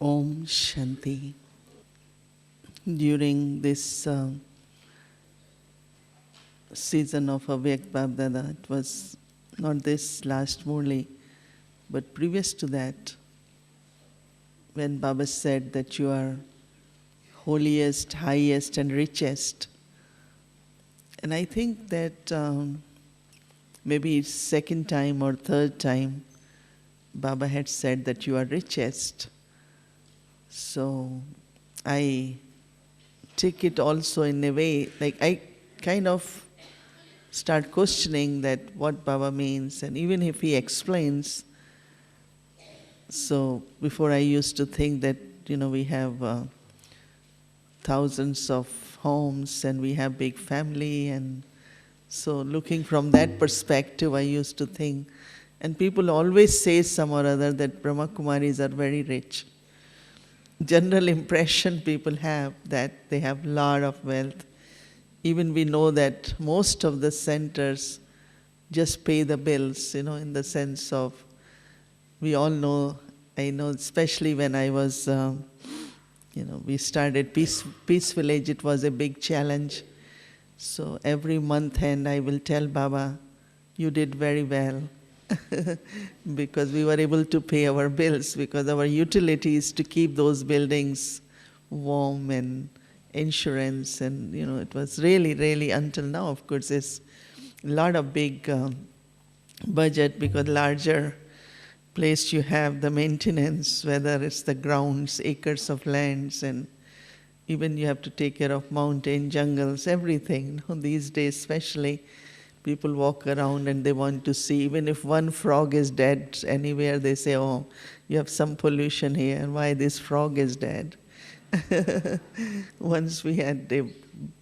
Om Shanti. During this season of Avyak Babdada, it was not this last Murli, but previous to that, when Baba said that you are holiest, highest, and richest. And I think that maybe it's second time or third time Baba had said that you are richest. So I take it also in a way, like I kind of start questioning that what Baba means, and even if he explains. So before I used to think that, we have thousands of homes and we have big family, and so looking from that perspective, I used to think, and people always say some or other that Brahma Kumaris are very rich. General impression people have that they have a lot of wealth. Even we know that most of the centers just pay the bills, in the sense of, we all know, I know especially when I was, we started Peace Village, it was a big challenge. So every month end I will tell Baba, you did very well. Because we were able to pay our bills, because our utilities to keep those buildings warm and insurance, and it was really until now, of course, it's a lot of big budget, because larger place you have the maintenance, whether it's the grounds, acres of lands, and even you have to take care of mountain, jungles, everything. These days especially, people walk around and they want to see, even if one frog is dead anywhere, they say, oh, you have some pollution here, why this frog is dead? Once we had a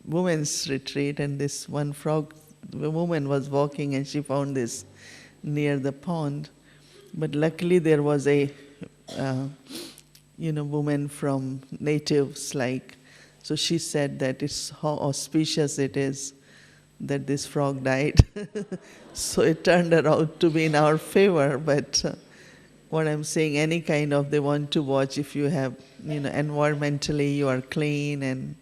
women's retreat, and this one frog, the woman was walking and she found this near the pond. But luckily there was a, woman from natives, so she said that it's how auspicious it is that this frog died. So it turned out to be in our favor. But what I'm saying, any kind of, they want to watch if you have, environmentally you are clean, and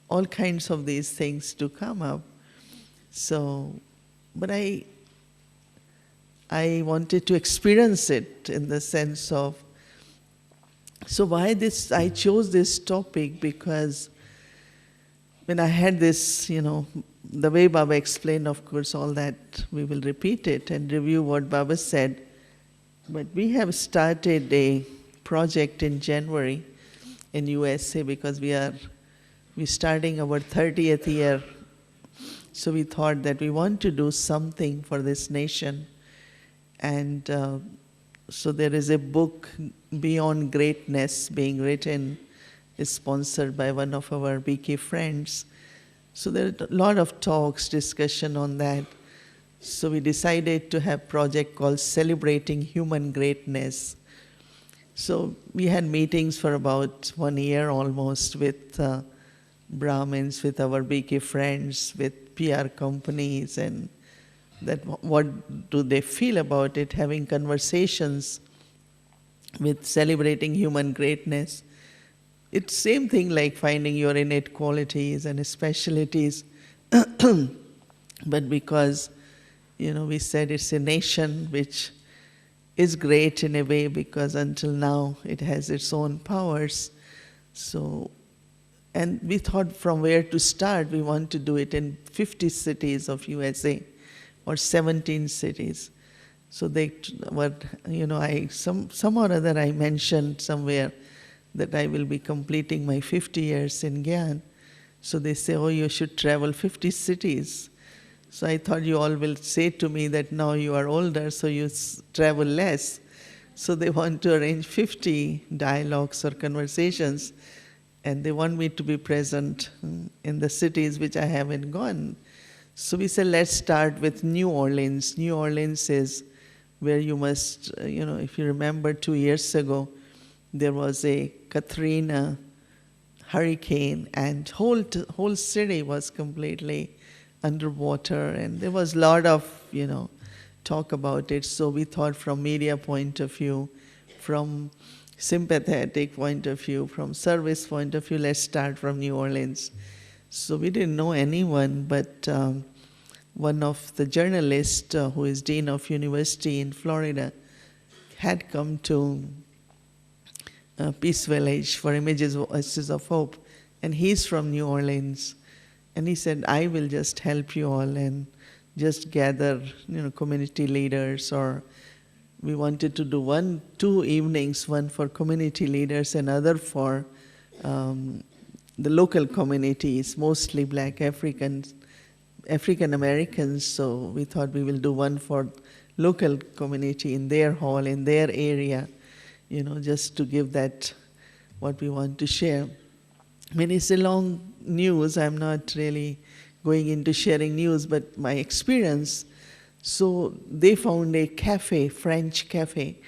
all kinds of these things to come up. So, but I wanted to experience it in the sense of, so why this, I chose this topic because when I had this, the way Baba explained, of course, all that, we will repeat it and review what Baba said. But we have started a project in January in USA, because we're starting our 30th year. So we thought that we want to do something for this nation. And so there is a book, Beyond Greatness, being written, is sponsored by one of our BK friends. So there are a lot of talks, discussion on that. So we decided to have a project called Celebrating Human Greatness. So we had meetings for about 1 year almost with Brahmins, with our BK friends, with PR companies, and that what do they feel about it, having conversations with celebrating human greatness. It's same thing like finding your innate qualities and specialities. But because, we said it's a nation which is great in a way, because until now it has its own powers. So, and we thought from where to start. We want to do it in 50 cities of USA, or 17 cities. So they were, some or other I mentioned somewhere that I will be completing my 50 years in Gyan. So they say, oh, you should travel 50 cities. So I thought you all will say to me that now you are older, so you travel less. So they want to arrange 50 dialogues or conversations, and they want me to be present in the cities which I haven't gone. So we said, let's start with New Orleans. New Orleans is where you must, if you remember 2 years ago, there was a Katrina hurricane, and whole city was completely underwater, and there was a lot of, talk about it. So we thought from media point of view, from sympathetic point of view, from service point of view, let's start from New Orleans. So we didn't know anyone, but one of the journalists who is dean of university in Florida had come to Peace Village for Images Voices of Hope, and he's from New Orleans. And he said, I will just help you all and just gather, community leaders, or we wanted to do 2 evenings, one for community leaders and other for the local communities, mostly Black African Americans. So we thought we will do one for local community in their hall, in their area, just to give that what we want to share. I mean, it's a long news. I'm not really going into sharing news, but my experience. So they found a cafe, French cafe,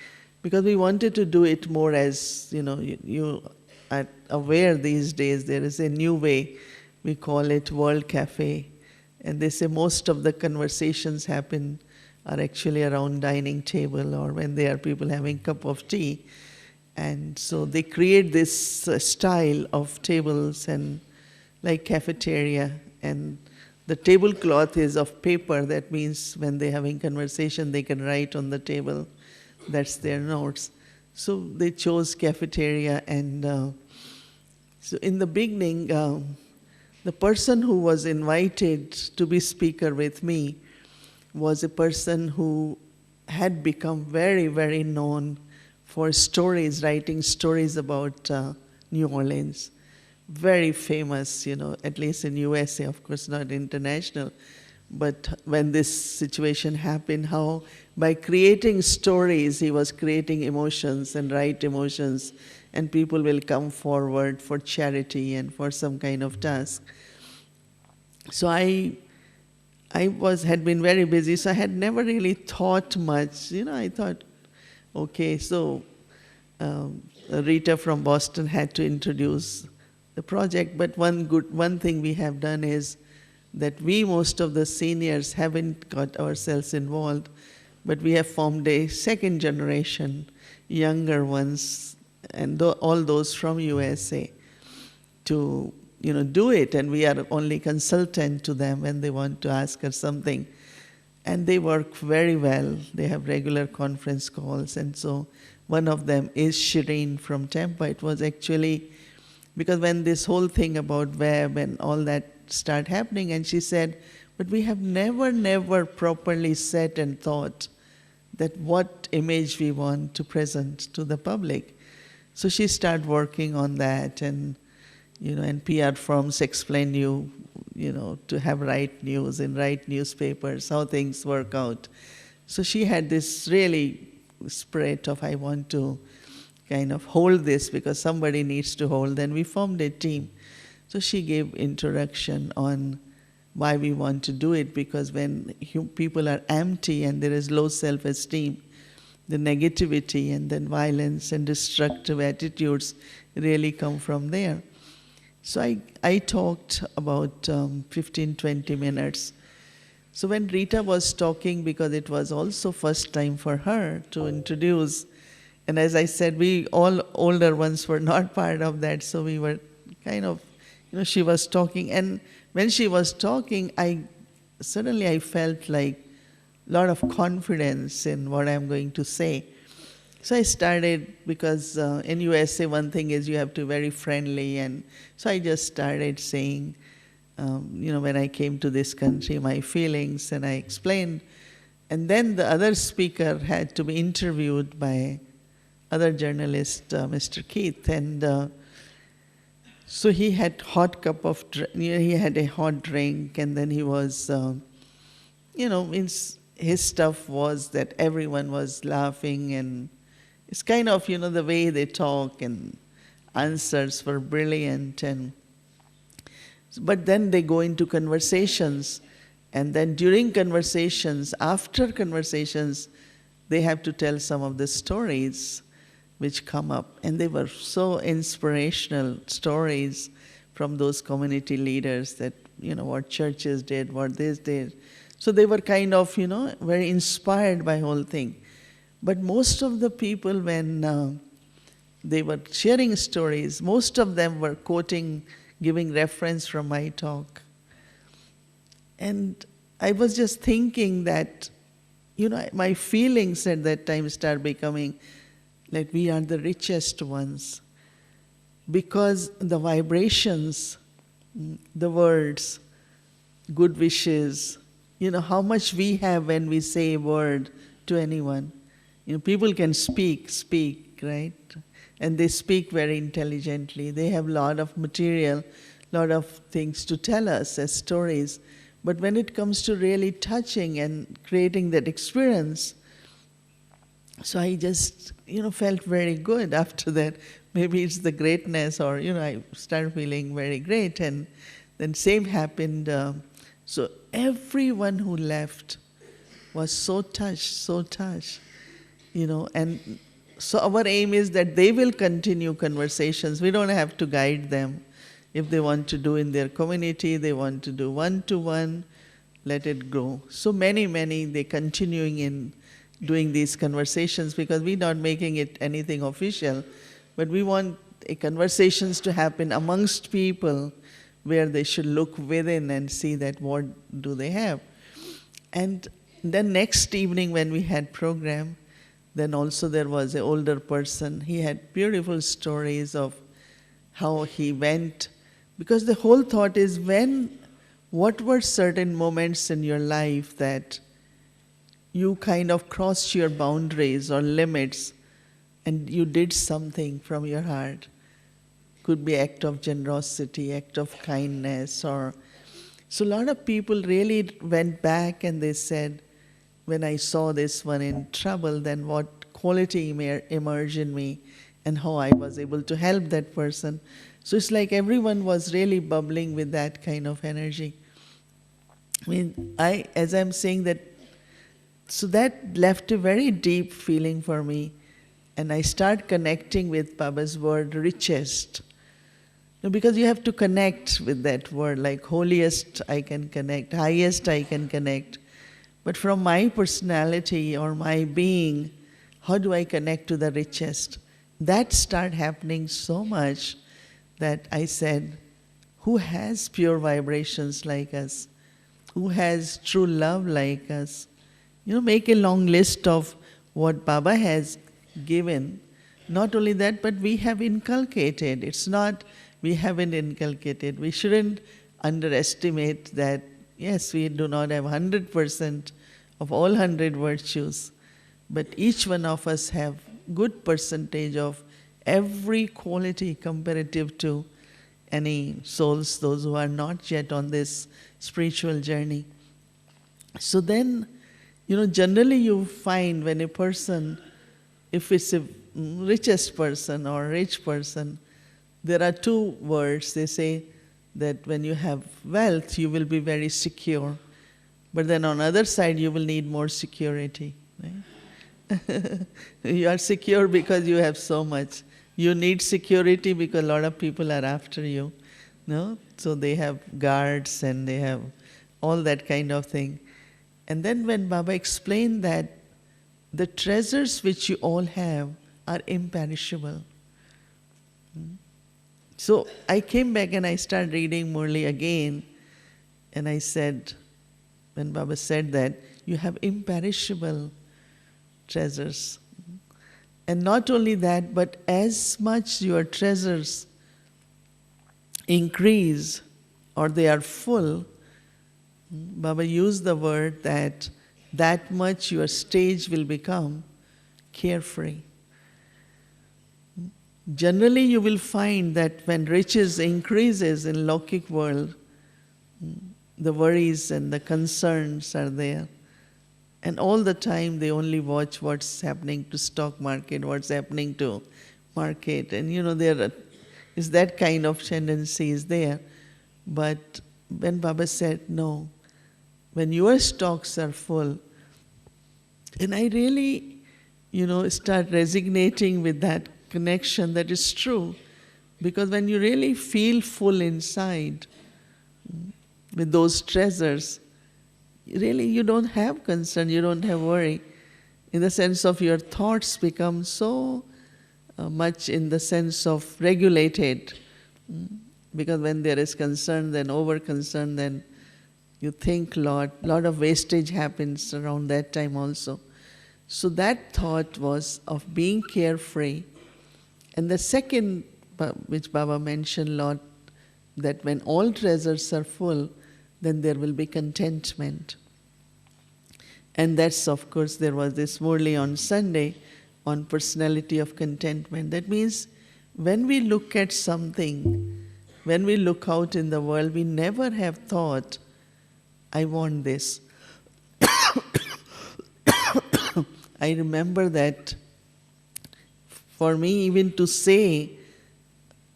because we wanted to do it more as, you are aware these days there is a new way. We call it World Cafe. And they say most of the conversations are actually around dining table or when there are people having cup of tea. And so they create this style of tables and like cafeteria, and the tablecloth is of paper. That means when they're having conversation, they can write on the table. That's their notes. So they chose cafeteria, and so in the beginning, the person who was invited to be speaker with me was a person who had become very, very known for stories, writing stories about New Orleans. Very famous, at least in USA, of course not international. But when this situation happened, how by creating stories, he was creating emotions and right emotions, and people will come forward for charity and for some kind of task. So I had been very busy, so I had never really thought much. I thought, okay, so Rita from Boston had to introduce the project. But one thing we have done is that most of the seniors haven't got ourselves involved, but we have formed a second generation, younger ones, and all those from USA to do it, and we are only consultant to them when they want to ask us something. And they work very well. They have regular conference calls, and so one of them is Shireen from Tampa. It was actually because when this whole thing about web and all that started happening, and she said, but we have never properly sat and thought that what image we want to present to the public. So she started working on that, and and PR firms explain to have right news and right newspapers, how things work out. So she had this really spirit of, I want to kind of hold this because somebody needs to hold. Then we formed a team. So she gave introduction on why we want to do it, because when people are empty and there is low self-esteem, the negativity and then violence and destructive attitudes really come from there. So I talked about 15, 20 minutes. So when Rita was talking, because it was also first time for her to introduce, and as I said, we all older ones were not part of that, so we were kind of, she was talking. And when she was talking, I felt like a lot of confidence in what I'm going to say. So I started, because in USA, one thing is you have to be very friendly, and so I just started saying, when I came to this country, my feelings, and I explained. And then the other speaker had to be interviewed by other journalist, Mr. Keith, and so he had he had a hot drink, and then he was, his stuff was that everyone was laughing, and it's kind of, the way they talk, and answers were brilliant. But then they go into conversations, and then during conversations, after conversations, they have to tell some of the stories which come up. And they were so inspirational stories from those community leaders that, what churches did, what this did. So they were kind of, very inspired by whole thing. But most of the people, when they were sharing stories. Most of them were quoting, giving reference from my talk. And I was just thinking that, my feelings at that time start becoming like we are the richest ones. Because the vibrations, the words, good wishes, how much we have when we say a word to anyone. People can speak, right? And they speak very intelligently. They have a lot of material, lot of things to tell us as stories. But when it comes to really touching and creating that experience, so I just, felt very good after that. Maybe it's the greatness, or, I started feeling very great. And then same happened. So everyone who left was so touched, and so our aim is that they will continue conversations. We don't have to guide them. If they want to do in their community, they want to do one-to-one, let it go. So many, they continuing in doing these conversations, because we're not making it anything official, but we want conversations to happen amongst people where they should look within and see that what do they have. And then next evening when we had program, then also there was an older person. He had beautiful stories of how he went, because the whole thought is what were certain moments in your life that you kind of crossed your boundaries or limits and you did something from your heart. Could be act of generosity, act of kindness, so a lot of people really went back and they said, when I saw this one in trouble, then what quality emerged in me and how I was able to help that person. So it's like everyone was really bubbling with that kind of energy. As I'm saying that, so that left a very deep feeling for me. And I start connecting with Baba's word, richest. Because you have to connect with that word, like holiest I can connect, highest I can connect. But from my personality or my being, how do I connect to the richest? That started happening so much that I said, who has pure vibrations like us? Who has true love like us? Make a long list of what Baba has given. Not only that, but we have inculcated. It's not we haven't inculcated. We shouldn't underestimate that, yes, we do not have 100% of all 100 virtues, but each one of us have good percentage of every quality comparative to any souls, those who are not yet on this spiritual journey. So then, generally you find when a person, if it's a richest person or rich person, there are two words. They say that when you have wealth, you will be very secure. But then on the other side, you will need more security. Right? You are secure because you have so much. You need security because a lot of people are after you. No? So they have guards and they have all that kind of thing. And then when Baba explained that the treasures which you all have are imperishable. So I came back and I started reading Murli again, and I said, when Baba said that, you have imperishable treasures. And not only that, but as much your treasures increase or they are full, Baba used the word that much your stage will become carefree. Generally, you will find that when riches increases in Lokik world, the worries and the concerns are there. And all the time they only watch what's happening to stock market, what's happening to market. And there is that kind of tendency is there. But when Baba said, no, when your stocks are full, and I really, start resonating with that connection that is true. Because when you really feel full inside with those treasures, really you don't have concern, you don't have worry. In the sense of your thoughts become so much in the sense of regulated. Because when there is concern, then over concern, then you think lot of wastage happens around that time also. So that thought was of being carefree. And the second, which Baba mentioned a lot, that when all treasures are full, then there will be contentment. And that's, of course, there was this Murli on Sunday on personality of contentment. That means when we look at something, when we look out in the world, we never have thought, I want this. I remember that for me, even to say,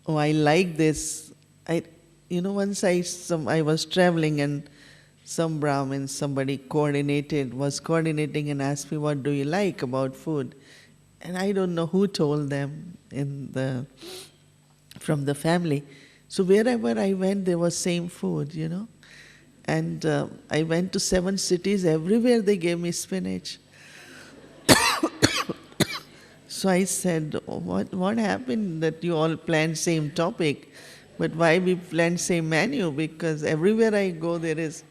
oh, I like this. Once I was traveling and some Brahmin, somebody was coordinating and asked me, what do you like about food? And I don't know who told them from the family. So wherever I went, there was same food, And I went to 7 cities, everywhere they gave me spinach. So I said, oh, what happened that you all planned same topic, but why we planned same menu? Because everywhere I go there is.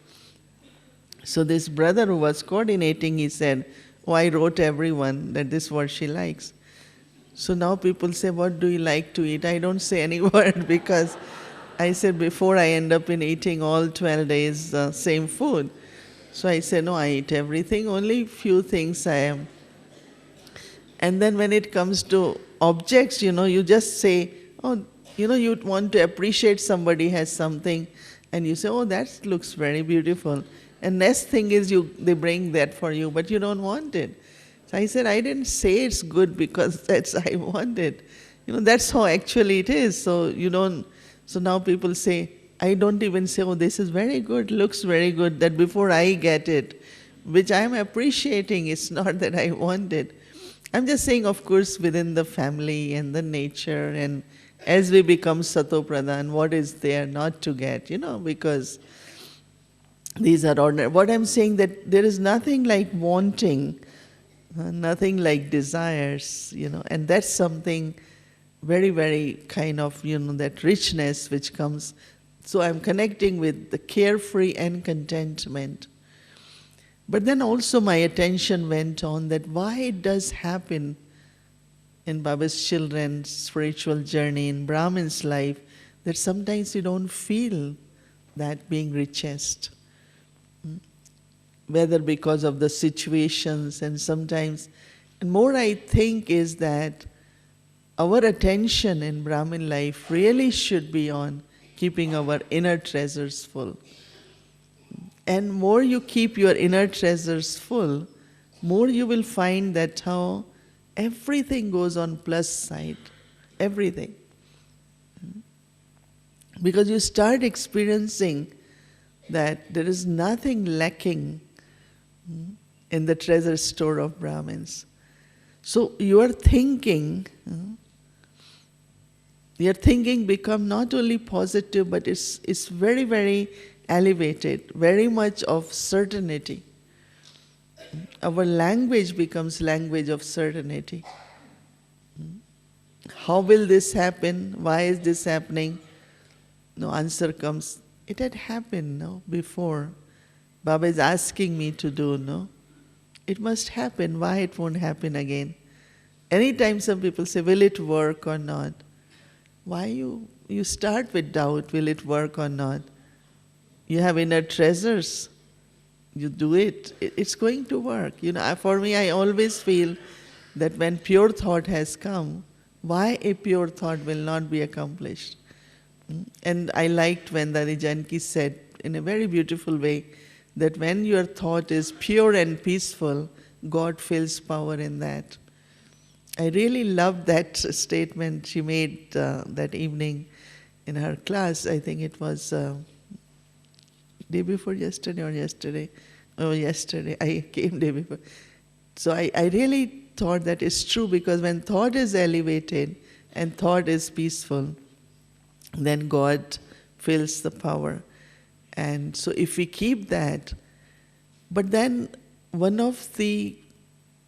So this brother who was coordinating, he said, oh, I wrote everyone that this is what she likes. So now people say, what do you like to eat? I don't say any word because I said before I end up in eating all 12 days same food. So I said, no, I eat everything, only few things I am. And then when it comes to objects, you just say, oh, you want to appreciate somebody has something, and you say, oh, that looks very beautiful. And next thing is they bring that for you, but you don't want it. So I said, I didn't say it's good because I want it. That's how actually it is. So so now people say, I don't even say, oh, this is very good, looks very good, that before I get it, which I am appreciating, it's not that I want it. I'm just saying, of course, within the family and the nature, and as we become Sato Pradhan, what is there not to get, because these are ordinary. What I'm saying that there is nothing like wanting, nothing like desires, and that's something very, very kind of, that richness which comes. So I'm connecting with the carefree and contentment. But then also my attention went on that why it does happen in Baba's children's spiritual journey, in Brahmin's life, that sometimes you don't feel that being richest. Whether because of the situations and sometimes, and more I think is that our attention in Brahmin life really should be on keeping our inner treasures full. And more you keep your inner treasures full, more you will find that how everything goes on plus side. Everything. Because you start experiencing that there is nothing lacking in the treasure store of Brahmins. So your thinking become not only positive, but it's very, very elevated, very much of certainty. Our language becomes language of certainty. How will this happen? Why is this happening? No answer comes. It had happened, before. Baba is asking me to do, It must happen. Why it won't happen again? Anytime some people say, will it work or not? Why you start with doubt, will it work or not? You have inner treasures. You do it. It's going to work. For me, I always feel that when pure thought has come, why a pure thought will not be accomplished? And I liked when Dadi Janki said in a very beautiful way that when your thought is pure and peaceful, God feels power in that. I really loved that statement she made that evening in her class. I think it was day before yesterday or yesterday. Oh, yesterday. I came day before. So I really thought that is true, because when thought is elevated and thought is peaceful, then God fills the power. And so if we keep that, but then one of the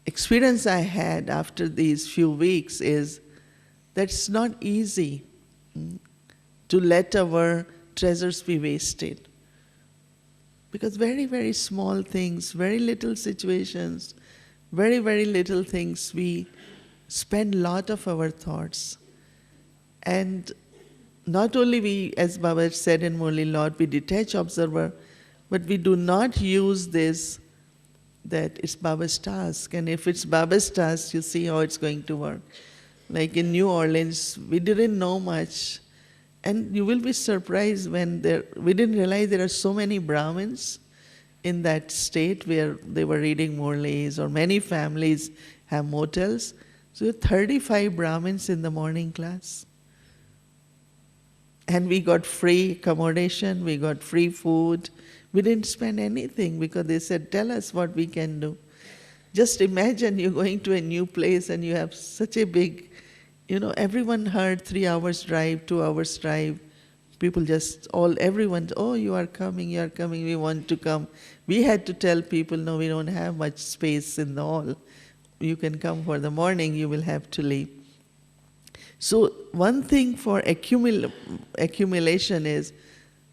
experience I had after these few weeks is That's not easy, to let our treasures be wasted. Because very, very small things, very little situations, very, very little things, we spend a lot of our thoughts. And not only we, as Baba said in Murli, Lord, we detach observer, but we do not use this, that it's Baba's task. And if it's Baba's task, you see how it's going to work. Like in New Orleans, we didn't know much. And you will be surprised when we didn't realize there are so many Brahmins in that state where they were reading Murlis, or many families have motels. So 35 Brahmins in the morning class. And we got free accommodation, we got free food. We didn't spend anything because they said, tell us what we can do. Just imagine you're going to a new place and you have such a big, everyone heard 3 hours drive, 2 hours drive. People everyone, oh, you are coming, we want to come. We had to tell people, no, we don't have much space in the hall. You can come for the morning, you will have to leave. So one thing for accumulation is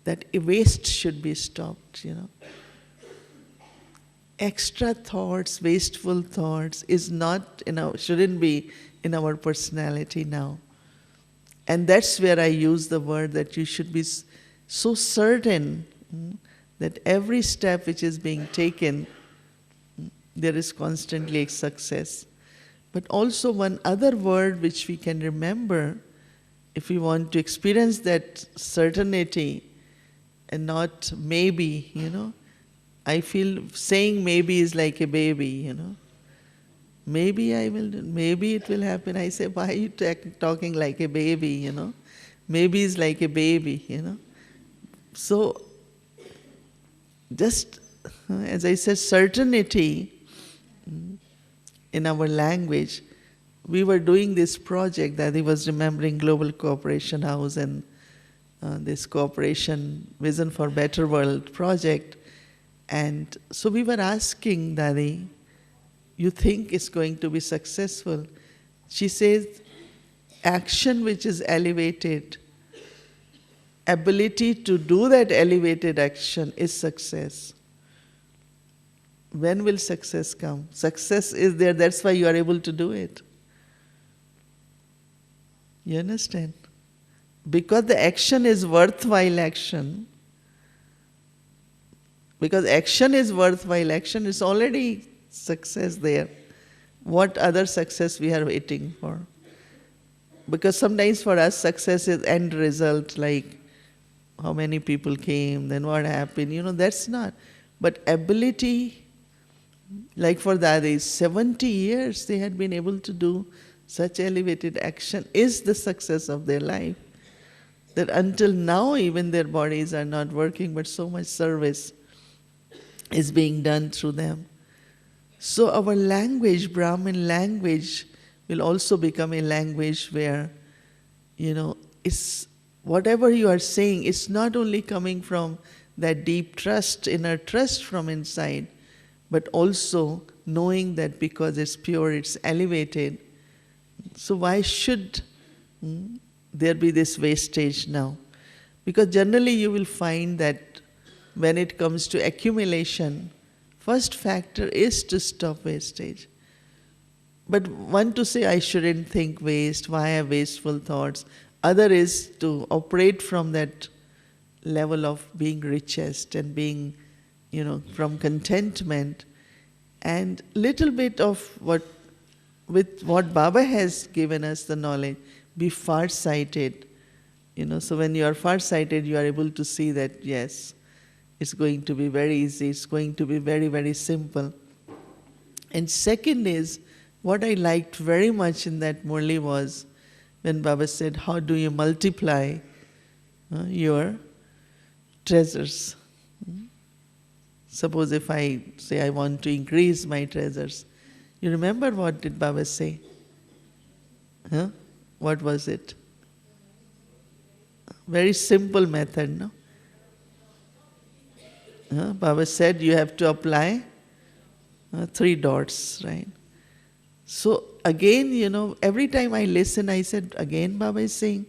that waste should be stopped, Extra thoughts, wasteful thoughts shouldn't be in our personality now. And that's where I use the word that you should be so certain that every step which is being taken, there is constantly success. But also one other word which we can remember, if we want to experience that certainty and not maybe, I feel saying maybe is like a baby, Maybe I will, maybe it will happen. I say, why are you talking like a baby, Maybe is like a baby, So, just as I said, certainty in our language. We were doing this project that he was remembering Global Cooperation House and this Cooperation Vision for Better World project. And so we were asking Dadi, you think it's going to be successful? She says, action which is elevated, ability to do that elevated action is success. When will success come? Success is there, that's why you are able to do it. You understand? Because the action is worthwhile action. Because action is worthwhile action, it's already success there. What other success we are waiting for? Because sometimes for us success is end result, like how many people came, then what happened, that's not. But ability, like for Dadi, 70 years they had been able to do such elevated action is the success of their life. That until now even their bodies are not working, but so much service is being done through them. So our language, Brahmin language, will also become a language where, it's whatever you are saying, it's not only coming from that deep trust, inner trust from inside, but also knowing that because it's pure, it's elevated. So why should there be this wastage now? Because generally you will find that when it comes to accumulation, first factor is to stop wastage. But one to say, I shouldn't think waste, why have wasteful thoughts? Other is to operate from that level of being richest and being, from contentment. And little bit of with what Baba has given us the knowledge, be far-sighted. So when you are far-sighted, you are able to see that, yes, it's going to be very easy, it's going to be very, very simple. And second is, what I liked very much in that Murli was when Baba said, how do you multiply your treasures? Suppose if I say I want to increase my treasures, you remember what did Baba say? What was it? Very simple method, no? Baba said you have to apply 3 dots, right? So again, every time I listen, I said, again Baba is saying,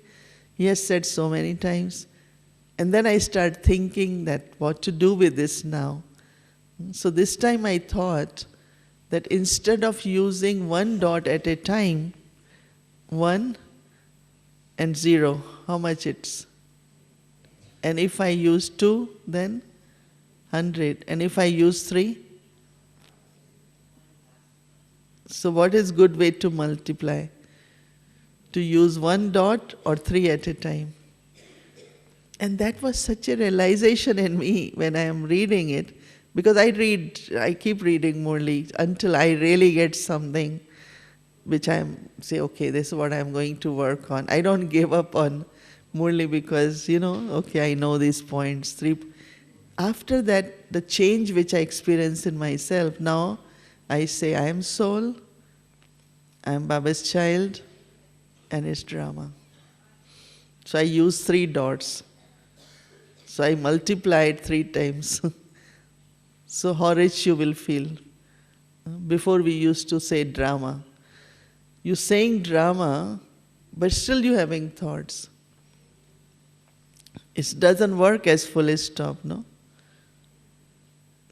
he has said so many times. And then I start thinking that what to do with this now. So this time I thought that instead of using one dot at a time, 1 and 0, how much it's? And if I use 2, then 100. And if I use 3? So what is good way to multiply? To use 1 dot or 3 at a time? And that was such a realization in me when I am reading it, because I keep reading Murli until I really get something which I say, okay, this is what I'm going to work on. I don't give up on Murli because, okay, I know these points. 3. After that, the change which I experience in myself, now I say, I am soul, I am Baba's child, and it's drama. So I use 3 dots. So I multiply it 3 times. So how rich you will feel. Before we used to say drama. You're saying drama, but still you're having thoughts. It doesn't work as full stop, no?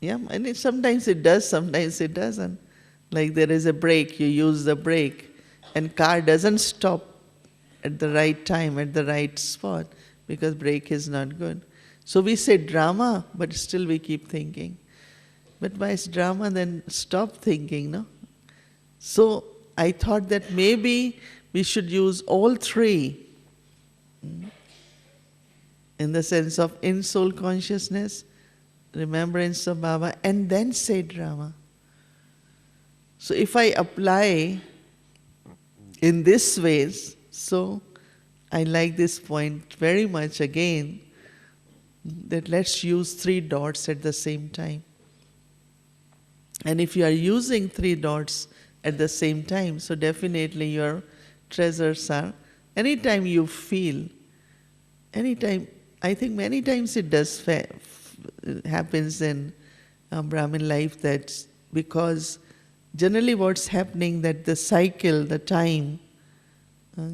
Yeah, and sometimes it does, sometimes it doesn't. Like there is a brake, you use the brake, and car doesn't stop at the right time, at the right spot, because brake is not good. So we say drama, but still we keep thinking. But why is drama, then stop thinking, no? So I thought that maybe we should use all 3 in the sense of in-soul consciousness, remembrance of Baba, and then say drama. So if I apply in this ways, so I like this point very much again, that let's use 3 dots at the same time. And if you are using 3 dots at the same time, so definitely your treasures are, anytime you feel, anytime, I think many times it does happens in Brahmin life, that because generally what's happening, that the cycle, the time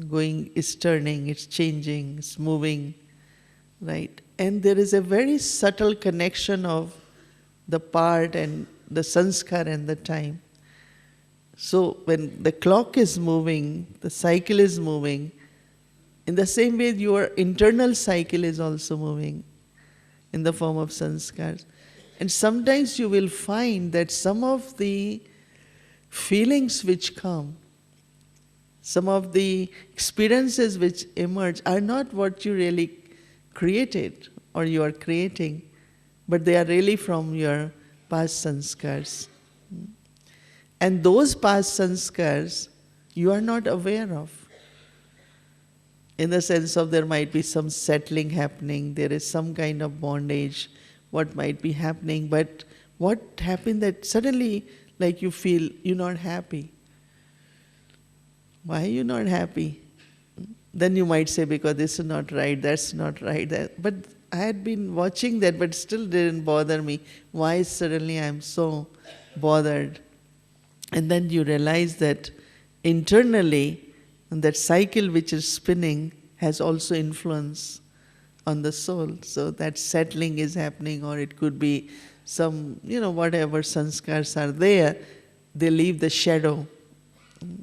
going is turning, it's changing, it's moving, right? And there is a very subtle connection of the part and the sanskar and the time. So when the clock is moving, the cycle is moving, in the same way your internal cycle is also moving in the form of sanskars. And sometimes you will find that some of the feelings which come, some of the experiences which emerge are not what you really created or you are creating, but they are really from your past sanskars. And those past sanskars you are not aware of. In the sense of there might be some settling happening, there is some kind of bondage, what might be happening, but what happened that suddenly like you feel you're not happy. Why are you not happy? Then you might say, because this is not right, that's not right. But I had been watching that, but still didn't bother me. Why suddenly I'm so bothered? And then you realize that internally, that cycle which is spinning has also influence on the soul. So that settling is happening, or it could be some, whatever sanskars are there, they leave the shadow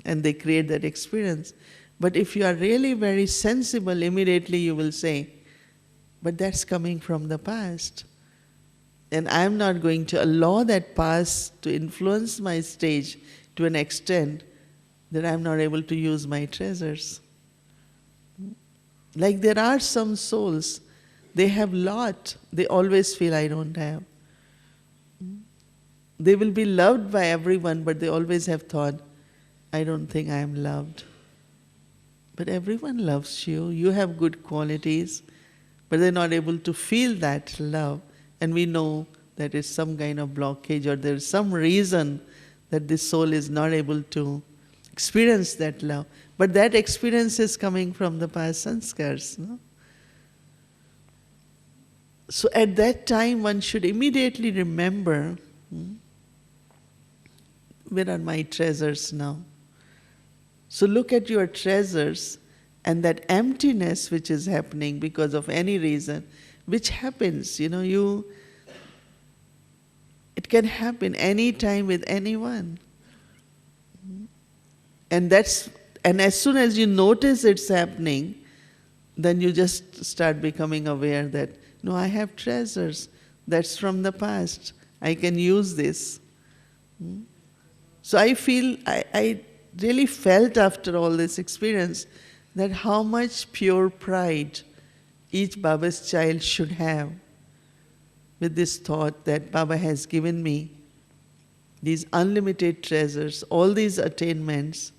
and they create that experience. But if you are really very sensible, immediately you will say, but that's coming from the past. And I'm not going to allow that past to influence my stage to an extent that I'm not able to use my treasures. Like there are some souls, they have lot, they always feel I don't have. They will be loved by everyone, but they always have thought, I don't think I am loved. But everyone loves you, you have good qualities, but they're not able to feel that love. And we know that it's some kind of blockage, or there's some reason that this soul is not able to experience that love. But that experience is coming from the past sanskars, no? So at that time one should immediately remember, where are my treasures now? So look at your treasures and that emptiness which is happening because of any reason, which happens, it can happen any time with anyone. And as soon as you notice it's happening, then you just start becoming aware that, no, I have treasures. That's from the past. I can use this. So I feel, I really felt after all this experience that how much pure pride each Baba's child should have with this thought that Baba has given me these unlimited treasures, all these attainments.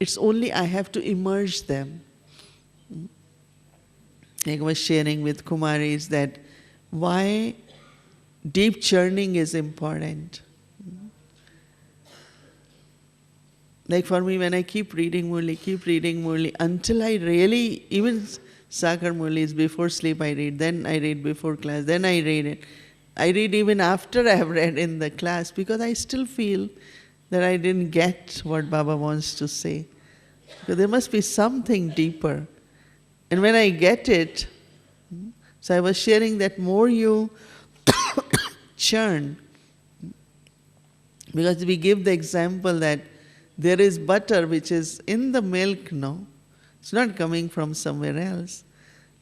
It's only I have to emerge them. Like I was sharing with Kumaris that why deep churning is important. Like for me, when I keep reading Murli, until I really, even Sakar Murli is before sleep I read, then I read before class, then I read it. I read even after I have read in the class, because I still feel that I didn't get what Baba wants to say. Because there must be something deeper. And when I get it, so I was sharing that more you churn, because we give the example that there is butter which is in the milk, no? It's not coming from somewhere else.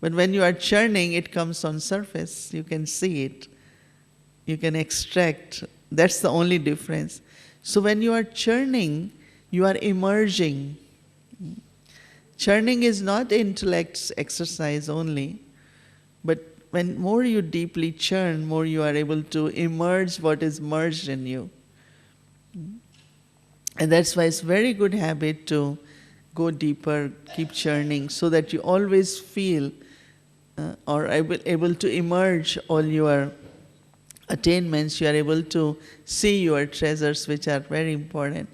But when you are churning, it comes on surface. You can see it. You can extract. That's the only difference. So when you are churning, you are emerging. Churning is not intellect's exercise only, but when more you deeply churn, more you are able to emerge what is merged in you. And that's why it's a very good habit to go deeper, keep churning, so that you always feel or able to emerge all your attainments. You are able to see your treasures, which are very important.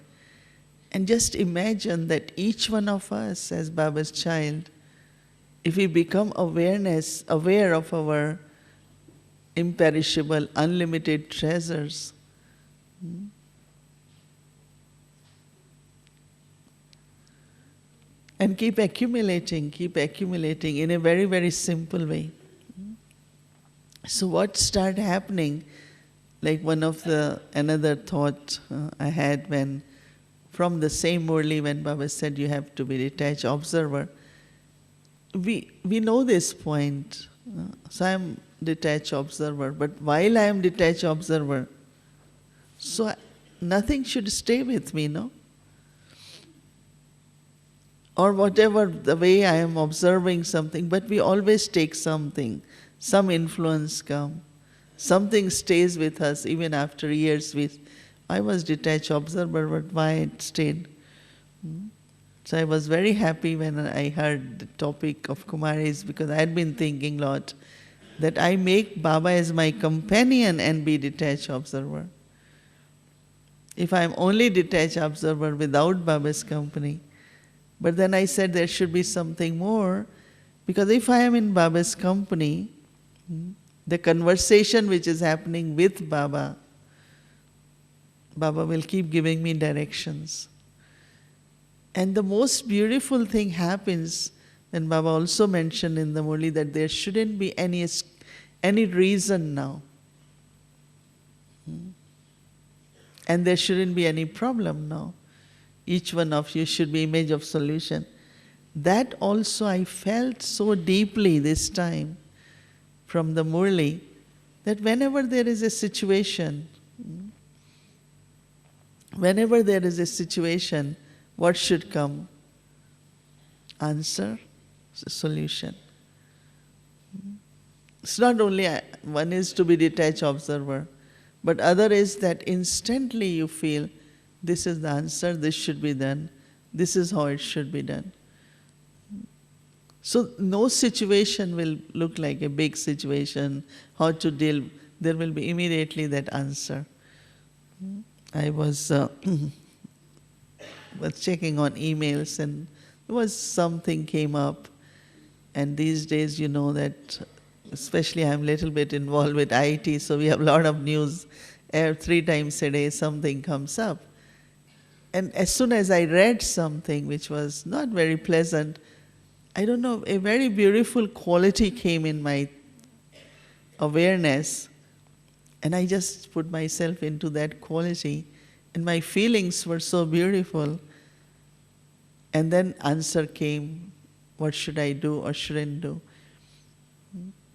And just imagine that each one of us as Baba's child, if we become aware of our imperishable, unlimited treasures, and keep accumulating in a very, very simple way. So what started happening, like another thought I had when, from the same Murli when Baba said you have to be detached observer, we know this point. So I am detached observer, but while I am detached observer, so nothing should stay with me, no? Or whatever the way I am observing something, but we always take something, some influence come, something stays with us even after years. I was detached observer, but why it stayed? So I was very happy when I heard the topic of Kumaris, because I had been thinking a lot that I make Baba as my companion and be detached observer. If I am only detached observer without Baba's company, but then I said there should be something more, because if I am in Baba's company, the conversation which is happening with Baba, Baba will keep giving me directions. And the most beautiful thing happens, and Baba also mentioned in the Murli that there shouldn't be any reason now. And there shouldn't be any problem now. Each one of you should be image of solution. That also I felt so deeply this time from the Murli, that whenever there is a situation, what should come? Answer, solution. It's not only one is to be detached observer, but other is that instantly you feel this is the answer, this should be done, this is how it should be done. So no situation will look like a big situation, how to deal, there will be immediately that answer. I was checking on emails, and there was something came up, and these days you know that, especially I'm a little bit involved with IT, so we have a lot of news. 3 times a day something comes up. And as soon as I read something which was not very pleasant, I don't know, a very beautiful quality came in my awareness, and I just put myself into that quality, and my feelings were so beautiful. And then answer came, what should I do or shouldn't do?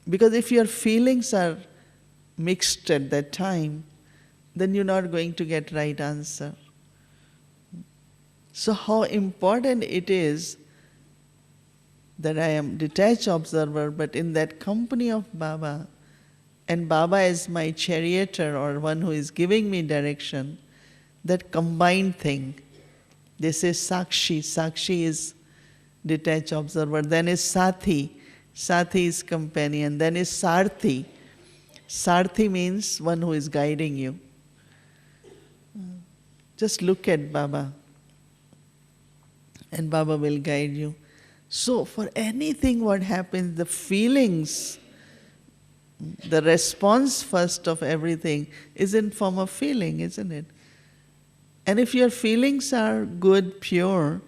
Because if your feelings are mixed at that time, then you're not going to get right answer. So how important it is that I am detached observer, but in that company of Baba, and Baba is my charioteer or one who is giving me direction, that combined thing. They say Sakshi. Sakshi is detached observer. Then is Sathi. Sathi is companion. Then is Sarthi. Sarthi means one who is guiding you. Just look at Baba, and Baba will guide you. So for anything what happens, the feelings, the response first of everything is in form of feeling, isn't it? And if your feelings are good, pure,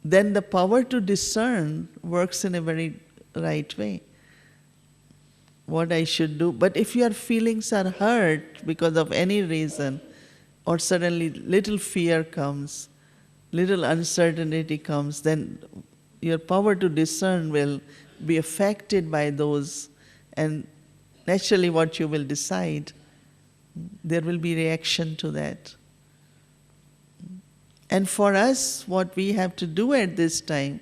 then the power to discern works in a very right way. What I should do. But if your feelings are hurt because of any reason, or suddenly little fear comes, little uncertainty comes, then your power to discern will be affected by those, and naturally what you will decide, there will be reaction to that. And for us, what we have to do at this time,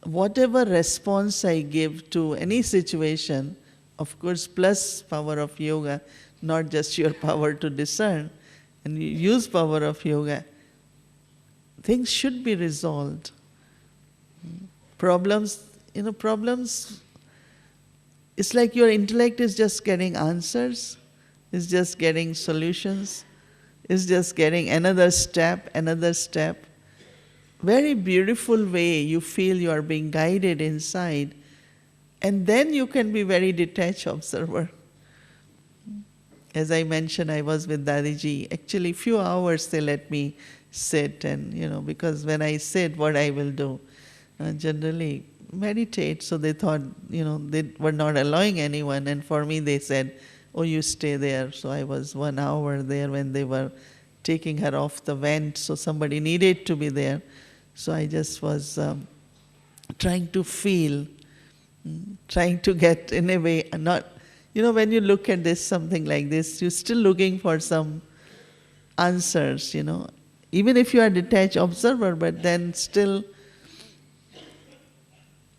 whatever response I give to any situation, of course, plus power of yoga, not just your power to discern, and you use power of yoga, things should be resolved. Problems, it's like your intellect is just getting answers, is just getting solutions, is just getting another step. Very beautiful way you feel you are being guided inside, and then you can be very detached observer. As I mentioned, I was with Dadiji. Actually, few hours they let me sit, and because when I sit, what I will do? Generally meditate. So they thought, they were not allowing anyone, and for me they said, oh, you stay there. So I was 1 hour there when they were taking her off the vent, so somebody needed to be there. So I just was trying to feel, trying to get in a way, not, when you look at this, something like this, you're still looking for some answers, even if you are detached observer, but then still,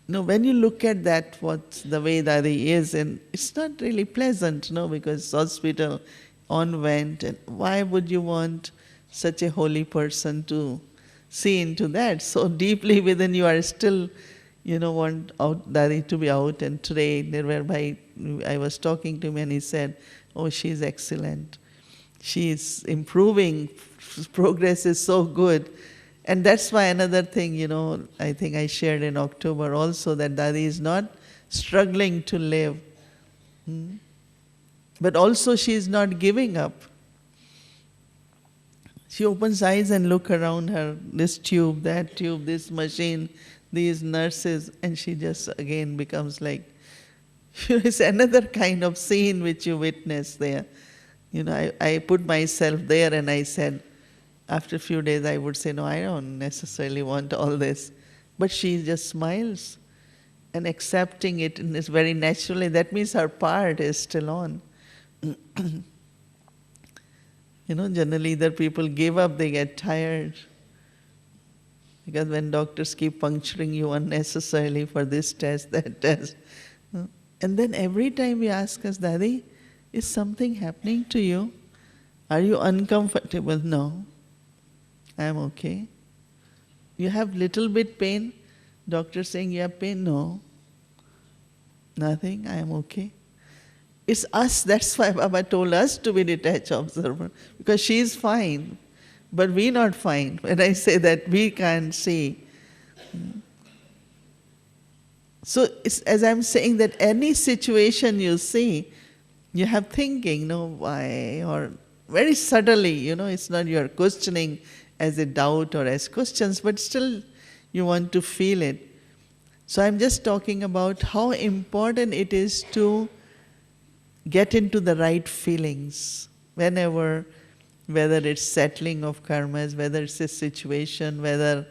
when you look at that, what the way Dadi is, and it's not really pleasant, because hospital, on vent, and why would you want such a holy person to see into that? So deeply within you are still, want out Dadi to be out. And today, I was talking to him and he said, oh, she's excellent. She's improving, progress is so good. And that's why another thing, I think I shared in October also, that Dadi is not struggling to live. But also she is not giving up. She opens eyes and look around her, this tube, that tube, this machine, these nurses, and she just again becomes like, it's another kind of scene which you witness there. I put myself there and I said, after a few days I would say, no, I don't necessarily want all this. But she just smiles and accepting it, and it's very naturally. That means her part is still on. Generally either people give up, they get tired. Because when doctors keep puncturing you unnecessarily for this test, that test. And then every time we ask us, Dadi, is something happening to you? Are you uncomfortable? No. I am okay. You have little bit pain? Doctor saying you have pain? No. Nothing, I am okay. It's us, that's why Baba told us to be detached observer, because she is fine, but we not fine. When I say that, we can't see. So it's, as I'm saying, that any situation you see, you have thinking, why, or very subtly, it's not you're questioning as a doubt or as questions, but still you want to feel it. So I'm just talking about how important it is to get into the right feelings whenever, whether it's settling of karmas, whether it's a situation, whether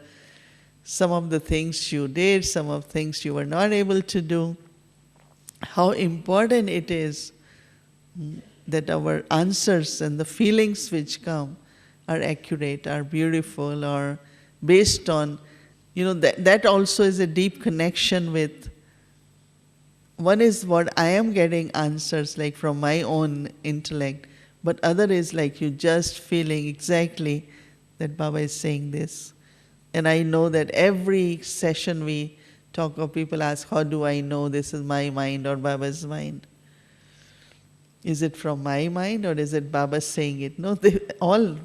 some of the things you did, some of the things you were not able to do, how important it is that our answers and the feelings which come are accurate, are beautiful, or based on, that also is a deep connection with, one is what I am getting answers like from my own intellect, but other is like you just feeling exactly that Baba is saying this. And I know that every session we talk of, people ask, how do I know this is my mind or Baba's mind? Is it from my mind or is it Baba saying it? No, they all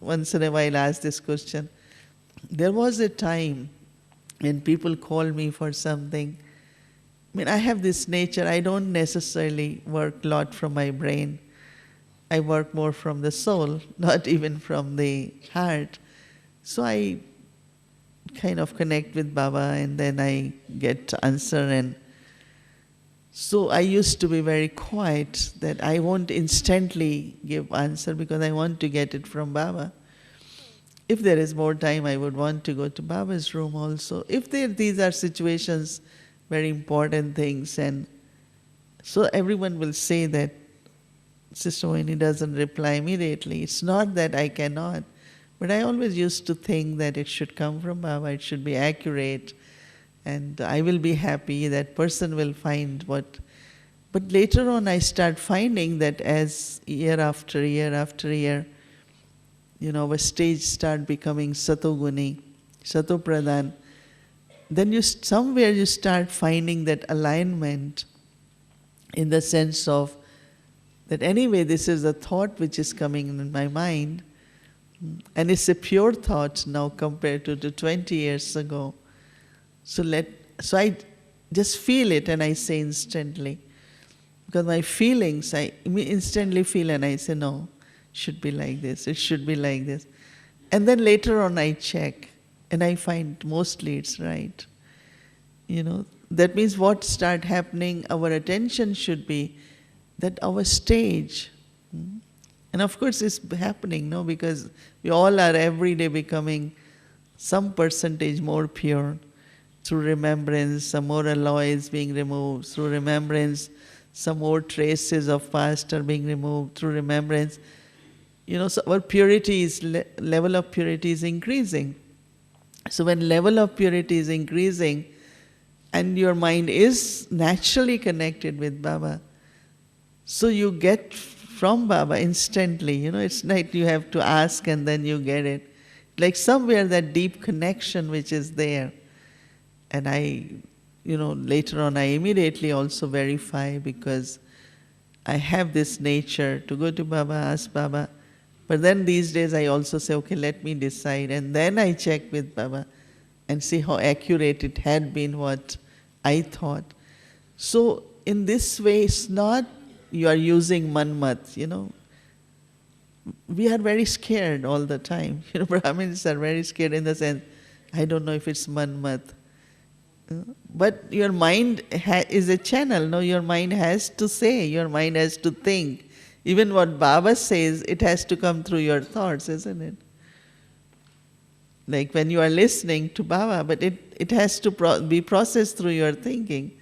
once in a while ask this question. There was a time when people call me for something. I have this nature, I don't necessarily work a lot from my brain. I work more from the soul, not even from the heart. So I kind of connect with Baba and then I get answer. And so I used to be very quiet, that I won't instantly give answer because I want to get it from Baba. If there is more time, I would want to go to Baba's room also. If these are situations, very important things, and so everyone will say that Sister Mohini doesn't reply immediately. It's not that I cannot, but I always used to think that it should come from Baba, it should be accurate, and I will be happy, that person will find what. But later on I start finding that as year after year after year, our stage start becoming Satoguni, Satopradhan, then somewhere you start finding that alignment in the sense of that anyway this is a thought which is coming in my mind, and it's a pure thought now compared to 20 years ago. So I just feel it and I say instantly. Because my feelings, I instantly feel and I say, no, it should be like this, it should be like this. And then later on I check and I find mostly it's right. That means what start happening, our attention should be that our stage, and of course it's happening, no, because we all are every day becoming some percentage more pure through remembrance, some more alloys being removed, through remembrance, some more traces of past are being removed, through remembrance. So our level of purity is increasing. So when level of purity is increasing and your mind is naturally connected with Baba, so you get from Baba instantly. It's like you have to ask and then you get it. Like somewhere that deep connection which is there. And later on I immediately also verify, because I have this nature to go to Baba, ask Baba. But then these days I also say, okay, let me decide. And then I check with Baba and see how accurate it had been what I thought. So in this way, it's not you are using manmat, We are very scared all the time. Brahmins are very scared in the sense, I don't know if it's manmat. But your mind is a channel, no? Your mind has to say, your mind has to think. Even what Baba says, it has to come through your thoughts, isn't it? Like when you are listening to Baba, but it has to be processed through your thinking.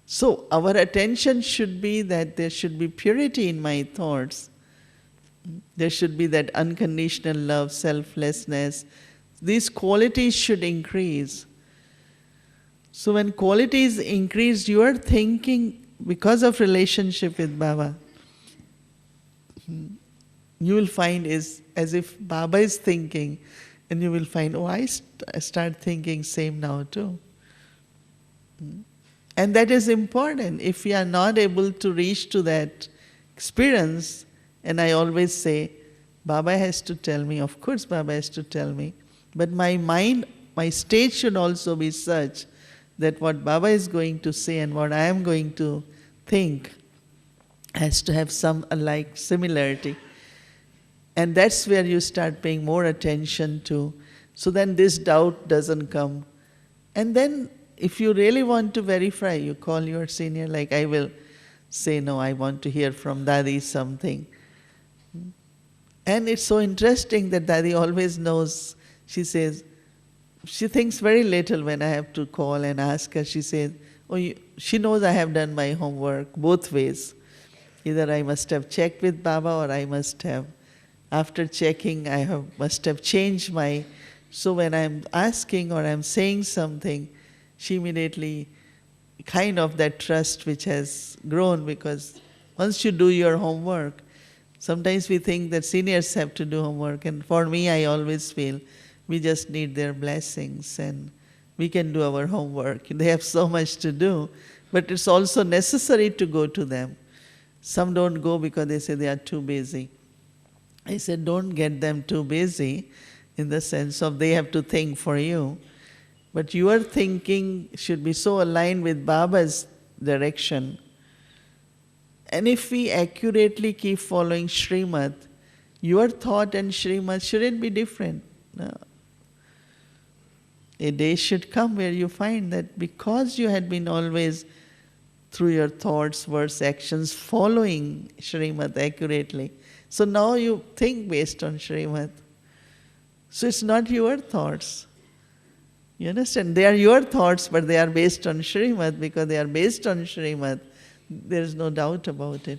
So our attention should be that there should be purity in my thoughts. There should be that unconditional love, selflessness. These qualities should increase. So when qualities increase, your thinking, because of relationship with Baba, you will find is as if Baba is thinking, and you will find, I start thinking same now too. And that is important. If we are not able to reach to that experience, and I always say, Baba has to tell me, of course Baba has to tell me, but my mind, my state should also be such that what Baba is going to say and what I am going to think has to have some alike similarity. And that's where you start paying more attention to. So then this doubt doesn't come. And then if you really want to verify, you call your senior, like I will say, no, I want to hear from Dadi something. And it's so interesting that Dadi always knows. She says, she thinks very little when I have to call and ask her. She says, she knows I have done my homework both ways. Either I must have checked with Baba or I must have, after checking, must have changed my. So when I'm asking or I'm saying something, she immediately, kind of that trust which has grown, because once you do your homework, sometimes we think that seniors have to do homework, and for me, I always feel we just need their blessings and we can do our homework. They have so much to do, but it's also necessary to go to them. Some don't go because they say they are too busy. I said, don't get them too busy in the sense of they have to think for you. But your thinking should be so aligned with Baba's direction. And if we accurately keep following Srimad, your thought and Srimad shouldn't be different. No. A day should come where you find that because you had been always, through your thoughts, words, actions, following Srimad accurately, so now you think based on Srimad. So it's not your thoughts. You understand? They are your thoughts, but they are based on Srimad. Because they are based on Srimad, there is no doubt about it.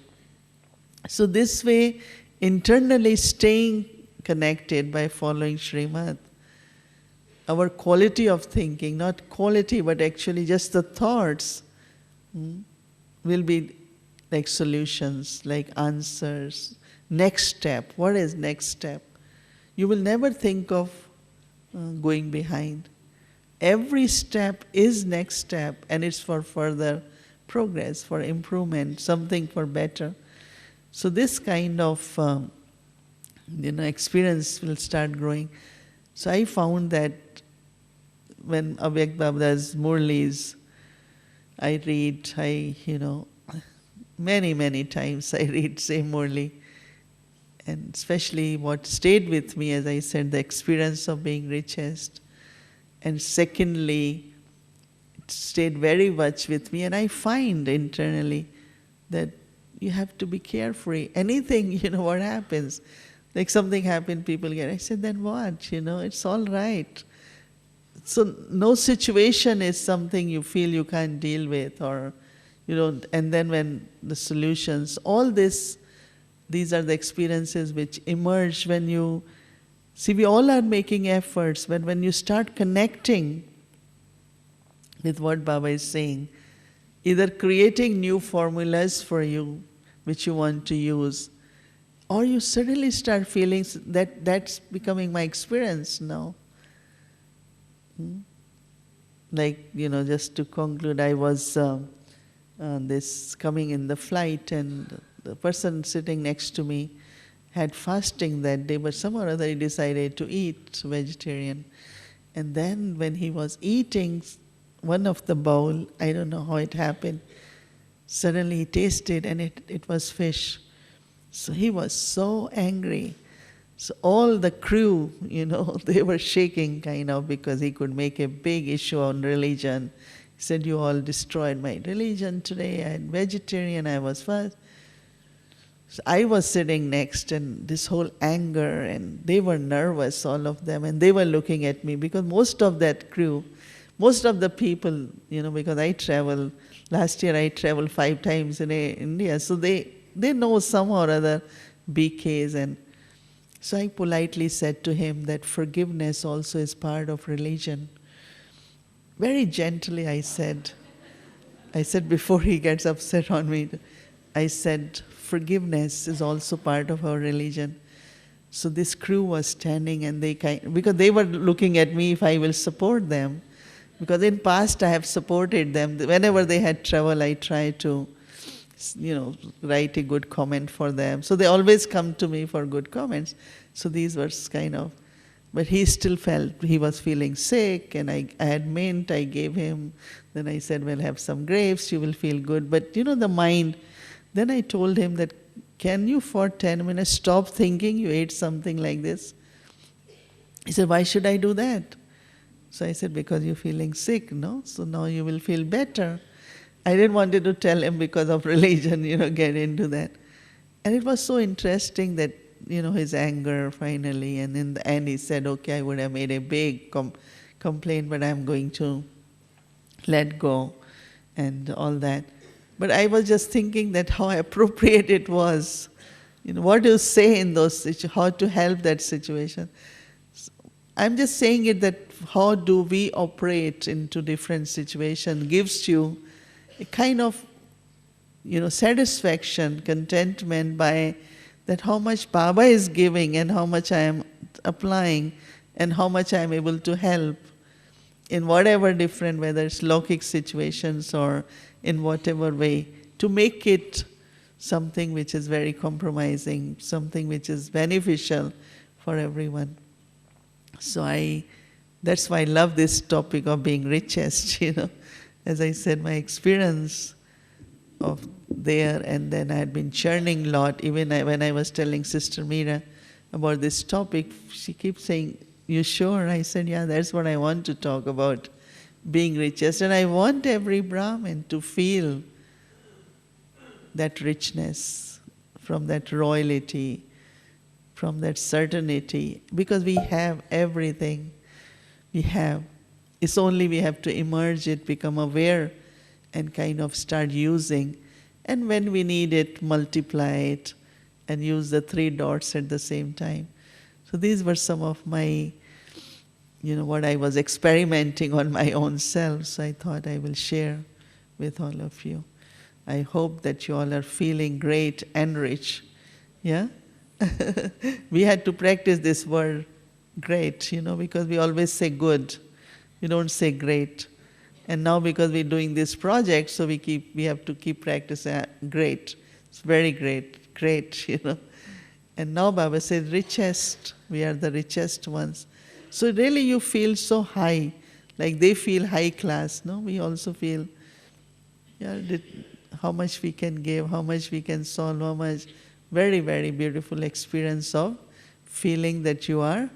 So this way, internally staying connected by following Srimad, our quality of thinking, not quality, but actually just the thoughts, will be like solutions, like answers. Next step. What is next step? You will never think of going behind. Every step is next step, and it's for further progress, for improvement, something for better. So this kind of experience will start growing. So I found that when Avyak Baba's Murlis, I read, many times I read same Murli. And especially what stayed with me, as I said, the experience of being richest. And secondly, it stayed very much with me. And I find internally that you have to be carefree. Anything, what happens? Like something happened, people get, I said, then what? It's all right. So no situation is something you feel you can't deal with, or and then when the solutions, all this, these are the experiences which emerge when you, see, we all are making efforts, but when you start connecting with what Baba is saying, either creating new formulas for you, which you want to use, or you suddenly start feeling that that's becoming my experience now. Like, just to conclude, I was coming in the flight, and the person sitting next to me had fasting that day, but somehow or other he decided to eat vegetarian. And then when he was eating one of the bowl, I don't know how it happened, suddenly he tasted and it was fish. So he was so angry. So all the crew, they were shaking kind of, because he could make a big issue on religion. He said, you all destroyed my religion today. I had vegetarian, I was fast. So I was sitting next, and this whole anger, and they were nervous, all of them, and they were looking at me, because most of that crew, most of the people, because I travel, last year I traveled 5 times in India, so they know somehow or other BKs. And so I politely said to him that forgiveness also is part of religion. Very gently I said before he gets upset on me, I said, forgiveness is also part of our religion. So this crew was standing, and because they were looking at me if I will support them. Because in past I have supported them. Whenever they had trouble, I try to, write a good comment for them. So they always come to me for good comments. So these were kind of, but he still felt, he was feeling sick, and I had mint, I gave him. Then I said, well, have some grapes, you will feel good. But the mind, Then I told him that, can you for 10 minutes stop thinking you ate something like this? He said, why should I do that? So I said, because you're feeling sick, no? So now you will feel better. I didn't want to tell him because of religion, get into that. And it was so interesting that, his anger finally, and in the end he said, okay, I would have made a big complaint, but I'm going to let go and all that. But I was just thinking that how appropriate it was. What do you say in those situations, how to help that situation? I'm just saying it that how do we operate into different situations gives you a kind of, satisfaction, contentment by that how much Baba is giving and how much I am applying and how much I am able to help in whatever different, whether it's Lokik situations or in whatever way, to make it something which is very compromising, something which is beneficial for everyone. So that's why I love this topic of being richest, As I said, my experience of there, and then I had been churning a lot. Even when I was telling Sister Meera about this topic, she keeps saying, you sure? I said, yeah, that's what I want to talk about, being richest. And I want every Brahmin to feel that richness, from that royalty, from that certainty, because we have everything. We have. It's only we have to emerge it, become aware, and kind of start using. And when we need it, multiply it, and use the 3 dots at the same time. So these were some of my, what I was experimenting on my own self. So I thought I will share with all of you. I hope that you all are feeling great and rich. Yeah? We had to practice this word, great, because we always say good. We don't say great. And now because we're doing this project, so we have to keep practicing great. It's very great, And now Baba said, richest, we are the richest ones. So really you feel so high, like they feel high class, no? We also feel, how much we can give, how much we can solve, how much, very, very beautiful experience of feeling that you are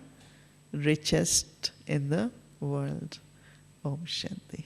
richest in the world. Om Shanti.